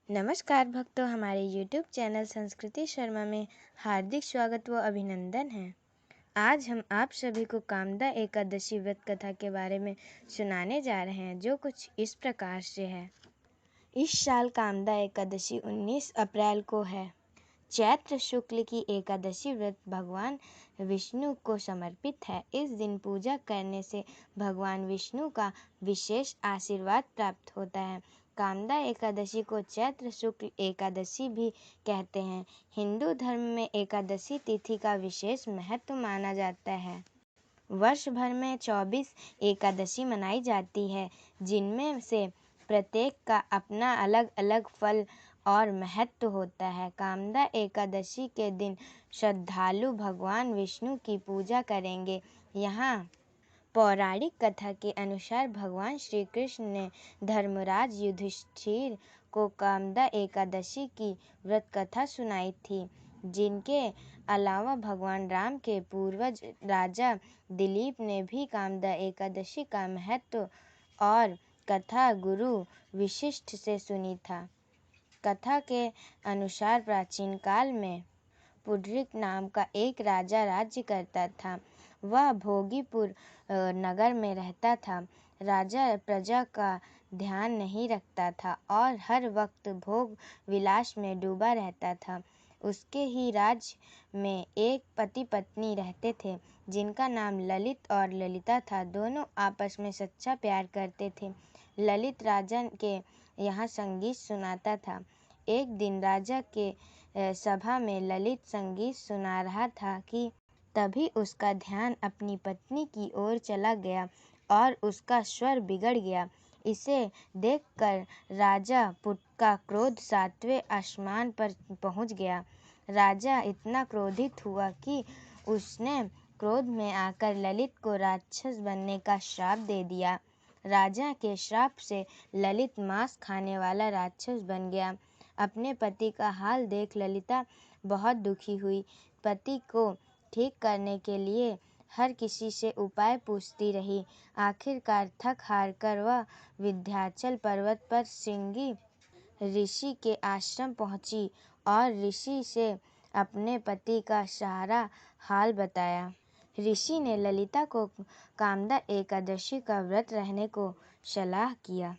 नमस्कार भक्तों, हमारे YouTube चैनल संस्कृति शर्मा में हार्दिक स्वागत व अभिनंदन है। आज हम आप सभी को कामदा एकादशी व्रत कथा के बारे में सुनाने जा रहे हैं, जो कुछ इस प्रकार से है। इस साल कामदा एकादशी 19 अप्रैल को है। चैत्र शुक्ल की एकादशी व्रत भगवान विष्णु को समर्पित है। इस दिन पूजा करने से भगवान विष्णु का विशेष आशीर्वाद प्राप्त होता है। कामदा एकादशी को चैत्र शुक्ल एकादशी भी कहते हैं। हिंदू धर्म में एकादशी तिथि का विशेष महत्व माना जाता है। वर्ष भर में 24 एकादशी मनाई जाती है, जिनमें से प्रत्येक का अपना अलग अलग फल और महत्व होता है। कामदा एकादशी के दिन श्रद्धालु भगवान विष्णु की पूजा करेंगे। यहाँ पौराणिक कथा के अनुसार भगवान श्री कृष्ण ने धर्मराज युधिष्ठिर को कामदा एकादशी की व्रत कथा सुनाई थी, जिनके अलावा भगवान राम के पूर्वज राजा दिलीप ने भी कामदा एकादशी का महत्व और कथा गुरु वशिष्ठ से सुनी था। कथा के अनुसार प्राचीन काल में पुंडरीक नाम का एक राजा राज्य करता था। वह भोगीपुर नगर में रहता था। राजा प्रजा का ध्यान नहीं रखता था और हर वक्त भोग विलास में डूबा रहता था। उसके ही राज्य में एक पति पत्नी रहते थे, जिनका नाम ललित और ललिता था। दोनों आपस में सच्चा प्यार करते थे। ललित राजा के यहाँ संगीत सुनाता था। एक दिन राजा के सभा में ललित संगीत सुना रहा था कि तभी उसका ध्यान अपनी पत्नी की ओर चला गया और उसका स्वर बिगड़ गया। इसे देखकर राजा पुट का क्रोध 7वें आसमान पर पहुंच गया। राजा इतना क्रोधित हुआ कि उसने क्रोध में आकर ललित को राक्षस बनने का श्राप दे दिया। राजा के श्राप से ललित मांस खाने वाला राक्षस बन गया। अपने पति का हाल देख ललिता बहुत दुखी हुई। पति को ठीक करने के लिए हर किसी से उपाय पूछती रही। आखिरकार थक हार कर वह विंध्याचल पर्वत पर श्रृंगी ऋषि के आश्रम पहुंची और ऋषि से अपने पति का सारा हाल बताया। ऋषि ने ललिता को कामदा एकादशी का व्रत रहने को सलाह किया।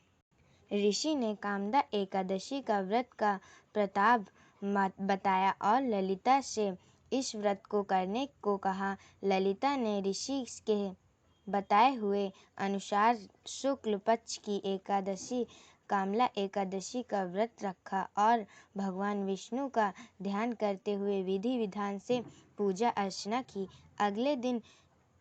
ऋषि ने कामदा एकादशी का व्रत का प्रताप बताया और ललिता से इस व्रत को करने को कहा। ललिता ने ऋषि के बताए हुए अनुसार शुक्ल पक्ष की एकादशी कामला एकादशी का व्रत रखा और भगवान विष्णु का ध्यान करते हुए विधि विधान से पूजा अर्चना की। अगले दिन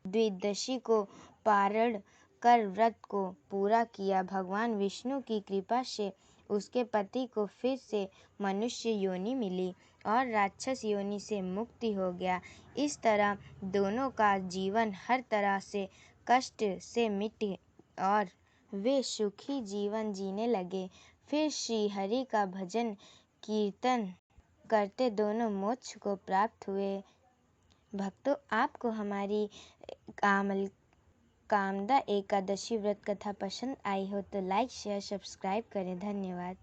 द्वादशी को पारण कर व्रत को पूरा किया। भगवान विष्णु की कृपा से उसके पति को फिर से मनुष्य योनि मिली और राक्षस योनि से मुक्ति हो गया। इस तरह दोनों का जीवन हर तरह से कष्ट से मिट और वे सुखी जीवन जीने लगे। फिर श्री हरि का भजन कीर्तन करते दोनों मोक्ष को प्राप्त हुए। भक्तों, आपको हमारी कामदा एकादशी व्रत कथा पसंद आई हो तो लाइक शेयर सब्सक्राइब करें। धन्यवाद।